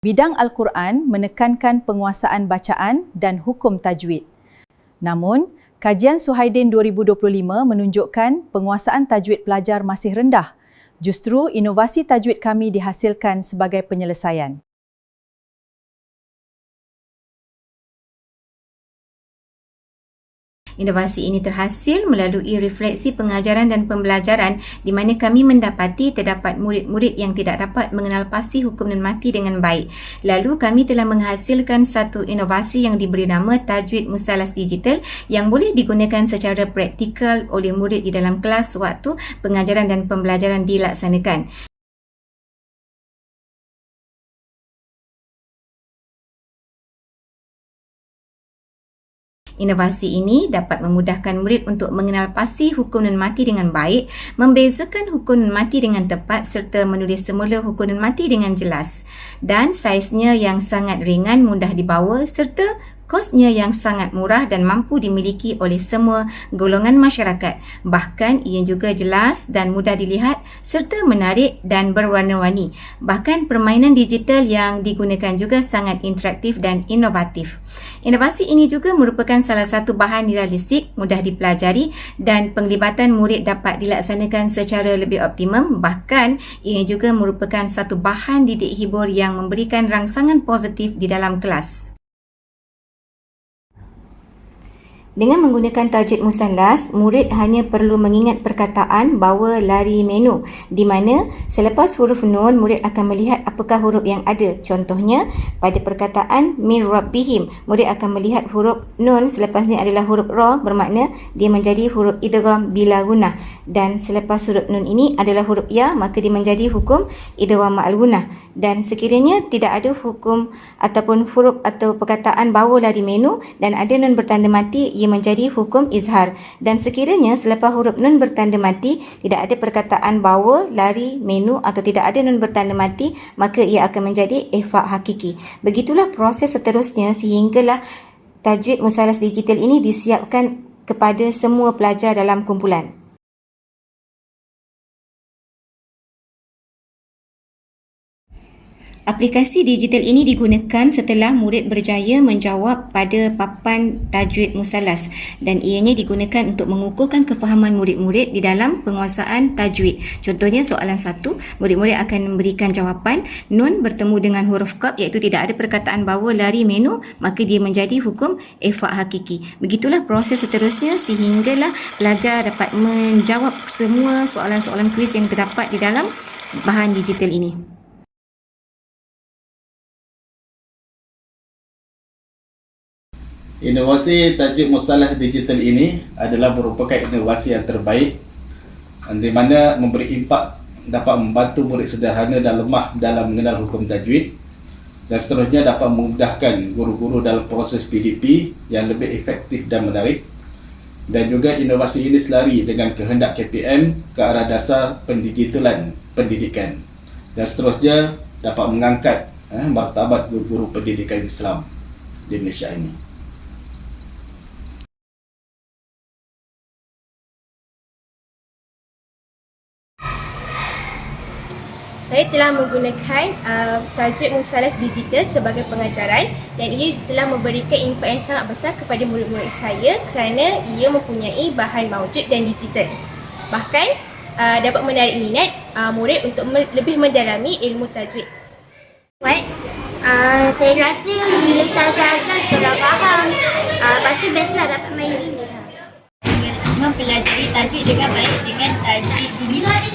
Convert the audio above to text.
Bidang Al-Quran menekankan penguasaan bacaan dan hukum tajwid. Namun, kajian Suhaidin 2025 menunjukkan penguasaan tajwid pelajar masih rendah. Justru inovasi tajwid kami dihasilkan sebagai penyelesaian. Inovasi ini terhasil melalui refleksi pengajaran dan pembelajaran di mana kami mendapati terdapat murid-murid yang tidak dapat mengenal pasti hukum nan mati dengan baik. Lalu kami telah menghasilkan satu inovasi yang diberi nama Tajwid Musallas Digital yang boleh digunakan secara praktikal oleh murid di dalam kelas waktu pengajaran dan pembelajaran dilaksanakan. Inovasi ini dapat memudahkan murid untuk mengenal pasti hukum nun mati dengan baik, membezakan hukum nun mati dengan tepat serta menulis semula hukum nun mati dengan jelas. Dan saiznya yang sangat ringan, mudah dibawa serta kosnya yang sangat murah dan mampu dimiliki oleh semua golongan masyarakat. Bahkan ia juga jelas dan mudah dilihat serta menarik dan berwarna-warni. Bahkan permainan digital yang digunakan juga sangat interaktif dan inovatif. Inovasi ini juga merupakan salah satu bahan realistik, mudah dipelajari dan penglibatan murid dapat dilaksanakan secara lebih optimum. Bahkan ia juga merupakan satu bahan didik hibur yang memberikan rangsangan positif di dalam kelas. Dengan menggunakan tajwid musallas, murid hanya perlu mengingat perkataan bawa lari menu di mana selepas huruf nun, murid akan melihat apakah huruf yang ada. Contohnya, pada perkataan min rabbihim, murid akan melihat huruf nun selepasnya adalah huruf ra, bermakna dia menjadi huruf idgham bila gunnah. Dan selepas huruf nun ini adalah huruf ya, maka dia menjadi hukum idgham ma'al gunnah. Dan sekiranya tidak ada hukum ataupun huruf atau perkataan bawa lari menu dan ada nun bertanda mati, ia menjadi hukum izhar. Dan sekiranya selepas huruf nun bertanda mati tidak ada perkataan bawa, lari, menu atau tidak ada nun bertanda mati, maka ia akan menjadi ihfa' hakiki. Begitulah proses seterusnya sehinggalah tajwid musallas digital ini disiapkan kepada semua pelajar dalam kumpulan. Aplikasi digital ini digunakan setelah murid berjaya menjawab pada papan tajwid musallas dan ianya digunakan untuk mengukuhkan kefahaman murid-murid di dalam penguasaan tajwid. Contohnya soalan 1, murid-murid akan memberikan jawapan nun bertemu dengan huruf qaf iaitu tidak ada perkataan bawa lari menu, maka dia menjadi hukum ihfa' hakiki. Begitulah proses seterusnya sehinggalah pelajar dapat menjawab semua soalan-soalan kuis yang terdapat di dalam bahan digital ini. Inovasi tajwid musallas digital ini adalah merupakan inovasi yang terbaik di mana memberi impak dapat membantu murid sederhana dan lemah dalam mengenal hukum tajwid dan seterusnya dapat memudahkan guru-guru dalam proses PDP yang lebih efektif dan menarik. Dan juga inovasi ini selari dengan kehendak KPM ke arah dasar pendigitalan pendidikan dan seterusnya dapat mengangkat martabat guru-guru pendidikan Islam di Malaysia ini. Saya telah menggunakan tajwid musallas digital sebagai pengajaran dan ia telah memberikan impak yang sangat besar kepada murid-murid saya kerana ia mempunyai bahan maujud dan digital. Bahkan dapat menarik minat murid untuk lebih mendalami ilmu tajwid. Saya rasa bila sahaja kita dah faham, pasti bestlah dapat main ini. Mempelajari tajwid dengan baik dengan tajwid digital.